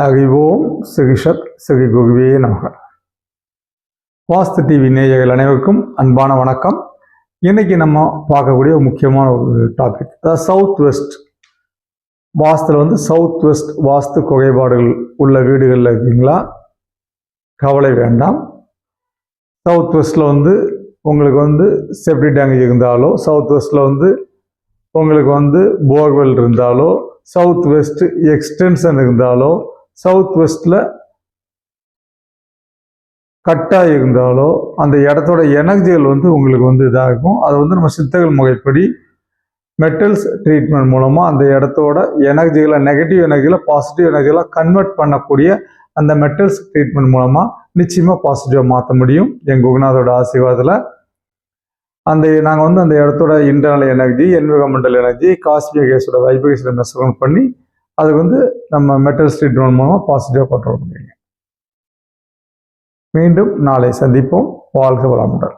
அறிவோம் சிகிஷத் ஸ்ரீ குருவே நமக. வாஸ்து டிவி நேயர்கள் அனைவருக்கும் அன்பான வணக்கம். இன்னைக்கு நம்ம பார்க்கக்கூடிய முக்கியமான ஒரு டாபிக், அதாவது சவுத் வெஸ்ட் வாஸ்துல சவுத் வெஸ்ட் வாஸ்து குறைபாடுகள் உள்ள வீடுகளில் இருக்கீங்களா? கவலை வேண்டாம். சவுத் வெஸ்ட்ல உங்களுக்கு செப்டி டேங்க் இருந்தாலோ, சவுத் வெஸ்ட்ல உங்களுக்கு போர்வெல் இருந்தாலோ, சவுத் வெஸ்ட் எக்ஸ்டென்ஷன் இருந்தாலோ, சவுத் வெஸ்ட்ல கட்டாக இருந்தாலோ அந்த இடத்தோட எனர்ஜிகள் உங்களுக்கு இதாகும். அதை நம்ம சித்தர்கள் முறைப்படி மெட்டல்ஸ் ட்ரீட்மெண்ட் மூலமாக அந்த இடத்தோட எனர்ஜிகளை, நெகட்டிவ் எனர்ஜிகளை பாசிட்டிவ் எனர்ஜிகளை கன்வெர்ட் பண்ணக்கூடிய அந்த மெட்டல்ஸ் ட்ரீட்மெண்ட் மூலமாக நிச்சயமாக பாசிட்டிவாக மாற்ற முடியும். எங்கள் குருநாதோட ஆசீர்வாதத்தில் நாங்கள் அந்த இடத்தோட internal energy, environmental energy, cosmic கேஸோட வைப்ரேஷனை மெஷர்மெண்ட் பண்ணி அதுக்கு நம்ம மெட்டல்ஸ் ட்ரீட்மெண்ட் மூலமாக பாசிட்டிவாக கண்ட்ரோல் பண்ணுவீங்க. மீண்டும் நாளை சந்திப்போம். வாழ்க வளமுடன்.